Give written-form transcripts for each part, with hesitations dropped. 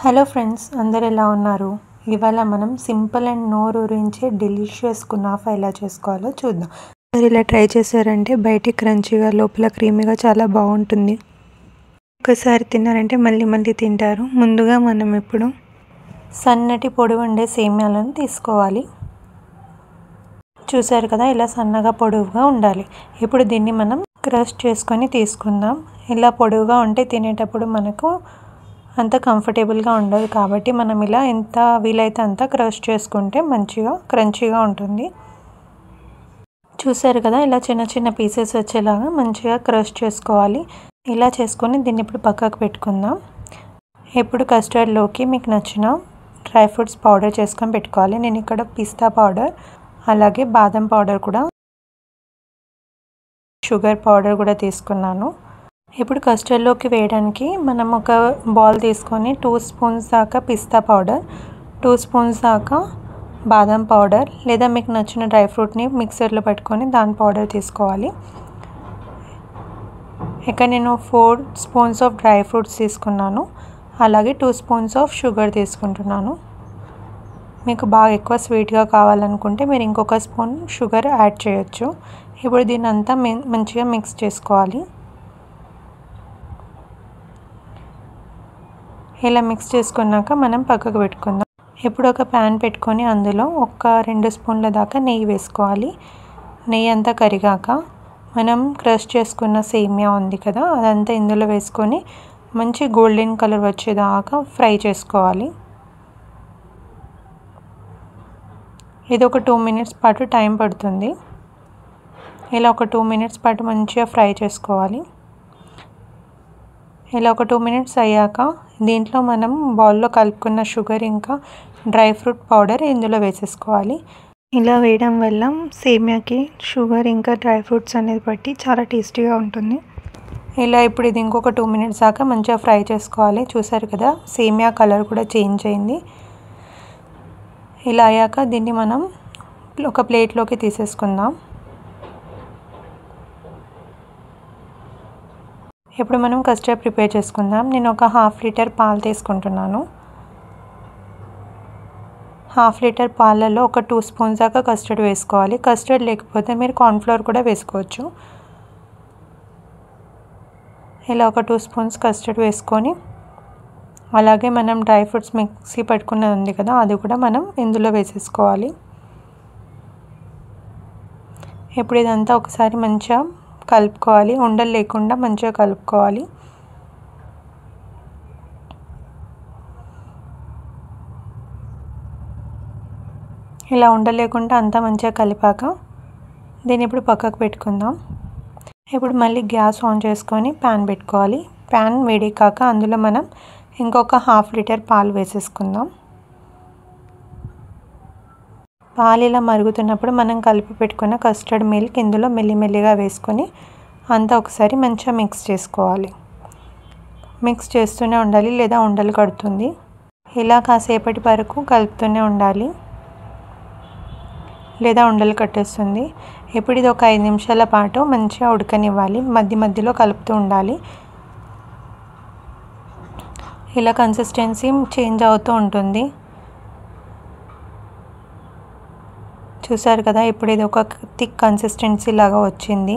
Hello friends, అందరు ఎలా ఉన్నారు? ఇవాళ మనం సింపుల్ అండ్ నోరూరించే డెలిషియస్ కునాఫా ఎలా చేసుకోవాలో చూద్దాం. మీరు ఇలా ట్రై చేశారంటే బయట క్రంచీగా లోపల క్రీమీగా చాలా బాగుంటుంది. ఒకసారి తిన్నారంటే మళ్ళీ మళ్ళీ తింటారు. ముందుగా మనం ఇప్పుడు సన్నటి పొడవు ఉండే సేమ్యాలను తీసుకోవాలి. చూసారు కదా, ఇలా సన్నగా పొడవుగా ఉండాలి. ఇప్పుడు దీన్ని మనం క్రష్ చేసుకొని తీసుకుందాం. ఇలా పొడవుగా ఉంటే తినేటప్పుడు మనకు అంత కంఫర్టబుల్గా ఉండదు, కాబట్టి మనం ఇలా ఎంత వీలైతే అంత క్రష్ చేసుకుంటే మంచిగా క్రంచీగా ఉంటుంది. చూసారు కదా, ఇలా చిన్న చిన్న పీసెస్ వచ్చేలాగా మంచిగా క్రష్ చేసుకోవాలి. ఇలా చేసుకొని దీన్ని ఇప్పుడు పక్కకు పెట్టుకుందాం. ఇప్పుడు కస్టర్డ్లోకి మీకు నచ్చిన డ్రై ఫ్రూట్స్ పౌడర్ చేసుకొని పెట్టుకోవాలి. నేను ఇక్కడ పిస్తా పౌడర్, అలాగే బాదం పౌడర్ కూడా, షుగర్ పౌడర్ కూడా తీసుకున్నాను. ఇప్పుడు కస్టర్డ్లోకి వేయడానికి మనం ఒక బౌల్ తీసుకొని 2 స్పూన్స్ దాకా పిస్తా పౌడర్, 2 స్పూన్స్ దాకా బాదం పౌడర్, లేదా మీకు నచ్చిన డ్రై ఫ్రూట్ని మిక్సర్లో పెట్టుకొని దాని పౌడర్ తీసుకోవాలి. ఇక్కడ నేను 4 స్పూన్స్ ఆఫ్ డ్రై ఫ్రూట్స్ తీసుకున్నాను, అలాగే 2 స్పూన్స్ ఆఫ్ షుగర్ తీసుకుంటున్నాను. మీకు బాగా ఎక్కువ స్వీట్గా కావాలనుకుంటే మీరు ఇంకొక స్పూన్ షుగర్ యాడ్ చేయొచ్చు. ఇప్పుడు దీన్ని అంతా మంచిగా మిక్స్ చేసుకోవాలి. ఇలా మిక్స్ చేసుకున్నాక మనం పక్కకు పెట్టుకుందాం. ఇప్పుడు ఒక ప్యాన్ పెట్టుకొని అందులో ఒక 2 స్పూన్ల దాకా నెయ్యి వేసుకోవాలి. నెయ్యి అంతా కరిగాక మనం క్రష్ చేసుకున్న సేమియా ఉంది కదా, అదంతా ఇందులో వేసుకొని మంచి గోల్డెన్ కలర్ వచ్చేదాకా ఫ్రై చేసుకోవాలి. ఇది ఒక 2 మినిట్స్ పాటు టైం పడుతుంది. ఇలా ఒక 2 మినిట్స్ పాటు మంచిగా ఫ్రై చేసుకోవాలి. ఇలా ఒక 2 మినిట్స్ అయ్యాక దీంట్లో మనం బౌల్లో కలుపుకున్న షుగర్ ఇంకా డ్రై ఫ్రూట్ పౌడర్ ఇందులో వేసేసుకోవాలి. ఇలా వేయడం వల్ల సేమియాకి షుగర్ ఇంకా డ్రై ఫ్రూట్స్ అనేది పట్టి చాలా టేస్టీగా ఉంటుంది. ఇలా ఇప్పుడు ఇది ఇంకొక 2 మినిట్స్ దాకా మంచిగా ఫ్రై చేసుకోవాలి. చూసారు కదా, సేమియా కలర్ కూడా చేంజ్ అయింది. ఇలా అయ్యాక దీన్ని మనం ఒక ప్లేట్లోకి తీసేసుకుందాం. ఇప్పుడు మనం కస్టర్డ్ ప్రిపేర్ చేసుకుందాం. నేను ఒక 1/2 లీటర్ పాలు తీసుకుంటున్నాను. 1/2 లీటర్ పాలలో ఒక 2 స్పూన్స్ దాకా కస్టర్డ్ వేసుకోవాలి. కస్టర్డ్ లేకపోతే మీరు కార్న్ఫ్లోర్ కూడా వేసుకోవచ్చు. ఇలా ఒక 2 స్పూన్స్ కస్టర్డ్ వేసుకొని, అలాగే మనం డ్రై ఫ్రూట్స్ మిక్సీ పట్టుకున్నది ఉంది కదా, అది కూడా మనం ఇందులో వేసేసుకోవాలి. ఇప్పుడు ఇదంతా ఒకసారి మంచిగా కలుపుకోవాలి. ఉండలు లేకుండా మంచిగా కలుపుకోవాలి. ఇలా ఉండలేకుండా అంతా మంచిగా కలిపాక దీన్ని ఇప్పుడు పక్కకు పెట్టుకుందాం. ఇప్పుడు మళ్ళీ గ్యాస్ ఆన్ చేసుకొని ప్యాన్ పెట్టుకోవాలి. ప్యాన్ వేడెక్కాక అందులో మనం ఇంకొక 1/2 లీటర్ పాలు వేసేసుకుందాం. పాలు ఇలా మరుగుతున్నప్పుడు మనం కలిపి పెట్టుకున్న కస్టర్డ్ మిల్క్ ఇందులో మెల్లిమెల్లిగా వేసుకొని అంతా ఒకసారి మంచిగా మిక్స్ చేసుకోవాలి. మిక్స్ చేస్తూనే ఉండాలి, లేదా ఉండలు కడుతుంది. ఇలా కాసేపటి వరకు కలుపుతూనే ఉండాలి, లేదా ఉండలు కట్టేస్తుంది. ఇప్పుడు ఇది ఒక 5 నిమిషాల పాటు మంచిగా ఉడకనివ్వాలి. మధ్య మధ్యలో కలుపుతూ ఉండాలి. ఇలా కన్సిస్టెన్సీ చేంజ్ అవుతూ ఉంటుంది. చూసారు కదా, ఇప్పుడు ఇది ఒక థిక్ కన్సిస్టెన్సీ లాగా వచ్చింది.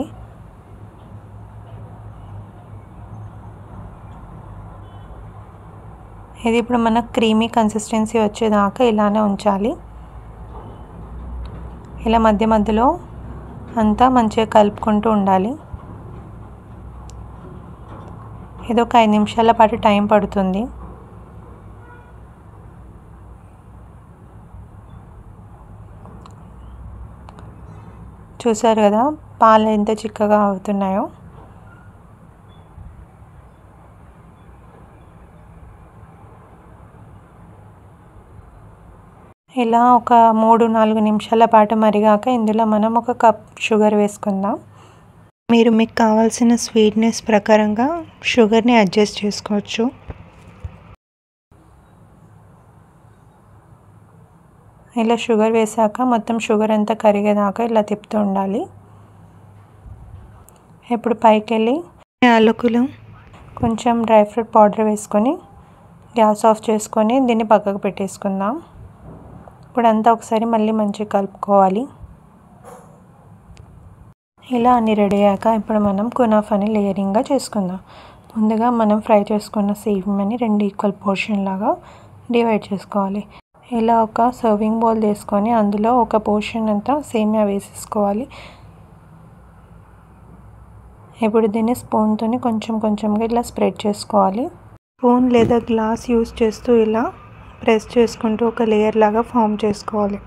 ఇది ఇప్పుడు మనకు క్రీమీ కన్సిస్టెన్సీ వచ్చేదాకా ఇలానే ఉంచాలి. ఇలా మధ్య మధ్యలో అంతా మంచిగా కలుపుకుంటూ ఉండాలి. ఇది ఒక 5 నిమిషాల పాటు టైం పడుతుంది. చూసారు కదా, పాలు ఎంత చిక్కగా అవుతున్నాయో. ఇలా ఒక 3-4 నిమిషాల పాటు మరిగాక ఇందులో మనం ఒక కప్ షుగర్ వేసుకుందాం. మీరు మీకు కావాల్సిన స్వీట్నెస్ ప్రకారంగా షుగర్ని అడ్జస్ట్ చేసుకోవచ్చు. ఇలా షుగర్ వేసాక మొత్తం షుగర్ అంతా కరిగేదాకా ఇలా తిప్పుతూ ఉండాలి. ఇప్పుడు పైకి వెళ్ళి యాలకులు, కొంచెం డ్రై ఫ్రూట్ పౌడర్ వేసుకొని గ్యాస్ ఆఫ్ చేసుకొని దీన్ని పక్కకు పెట్టేసుకుందాం. ఇప్పుడు అంతా ఒకసారి మళ్ళీ మంచిగా కలుపుకోవాలి. ఇలా అన్ని రెడీ అయ్యాక ఇప్పుడు మనం కునాఫాని లేయరింగ్గా చేసుకుందాం. ముందుగా మనం ఫ్రై చేసుకున్న సేమియాని 2 ఈక్వల్ పోర్షన్ లాగా డివైడ్ చేసుకోవాలి. ఇలా ఒక సర్వింగ్ బౌల్ తీసుకొని అందులో ఒక పోర్షన్ అంతా సేమియా వేసేసుకోవాలి. ఇప్పుడు దీన్ని స్పూన్తో కొంచెం కొంచెంగా ఇలా స్ప్రెడ్ చేసుకోవాలి. స్పూన్ లేదా గ్లాస్ యూజ్ చేస్తూ ఇలా ప్రెస్ చేసుకుంటూ ఒక లేయర్ లాగా ఫామ్ చేసుకోవాలి.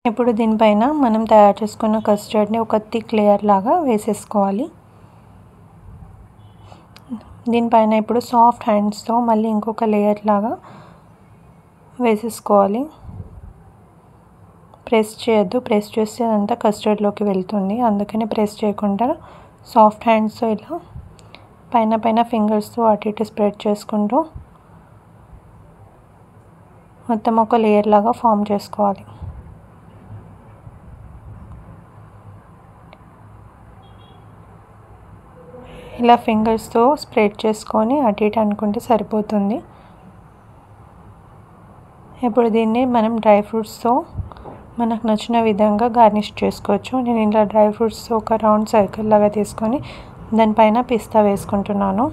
ఇప్పుడు దీనిపైన మనం తయారు చేసుకున్న కస్టర్డ్ని ఒక థిక్ లేయర్ లాగా వేసేసుకోవాలి. దీనిపైన ఇప్పుడు సాఫ్ట్ హ్యాండ్స్తో మళ్ళీ ఇంకొక లేయర్ లాగా వేసేసుకోవాలి. ప్రెస్ చేయొద్దు, ప్రెస్ చేస్తే అదంతా కస్టర్డ్లోకి వెళ్తుంది. అందుకని ప్రెస్ చేయకుండా సాఫ్ట్ హ్యాండ్స్తో ఇలా పైన ఫింగర్స్తో అటు ఇటు స్ప్రెడ్ చేసుకుంటూ మొత్తం ఒక లేయర్ లాగా ఫామ్ చేసుకోవాలి. ఇలా ఫింగర్స్తో స్ప్రెడ్ చేసుకొని అటు ఇటు అనుకుంటే సరిపోతుంది. ఇప్పుడు దీన్ని మనం డ్రై ఫ్రూట్స్తో మనకు నచ్చిన విధంగా గార్నిష్ చేసుకోవచ్చు. నేను ఇలా డ్రై ఫ్రూట్స్తో ఒక రౌండ్ సర్కిల్ లాగా తీసుకొని దానిపైన పిస్తా వేసుకుంటున్నాను.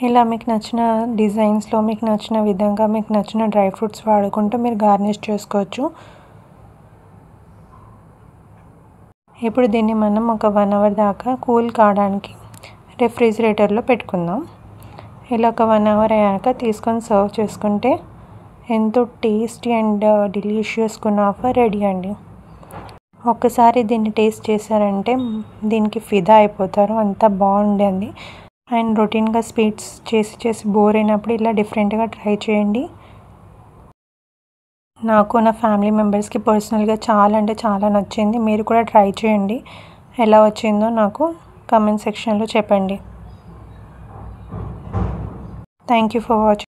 ఇలా మీకు నచ్చిన డిజైన్స్లో మీకు నచ్చిన విధంగా మీకు నచ్చిన డ్రై ఫ్రూట్స్ వాడుకుంటూ మీరు గార్నిష్ చేసుకోవచ్చు. ఇప్పుడు దీన్ని మనం ఒక 1 అవర్ దాకా కూల్ కావడానికి రెఫ్రిజిరేటర్లో పెట్టుకుందాం. ఇలా ఒక 1 అవర్ అయ్యాక తీసుకొని సర్వ్ చేసుకుంటే ఎంతో tasty and delicious kunafa ready అండి. ఒక్కసారి దీన్ని టేస్ట్ చేశారంటే దీనికి ఫిదా అయిపోతారు, అంత బాగుండింది. అండ్ రొటీన్గా స్వీట్స్ చేసి బోర్ అయినప్పుడు ఇలా డిఫరెంట్గా ట్రై చేయండి. నాకు నా ఫ్యామిలీ మెంబర్స్కి పర్సనల్గా చాలా అంటే చాలా నచ్చింది. మీరు కూడా ట్రై చేయండి. ఎలా వచ్చిందో నాకు కామెంట్ సెక్షన్లో చెప్పండి. Thank you for watching.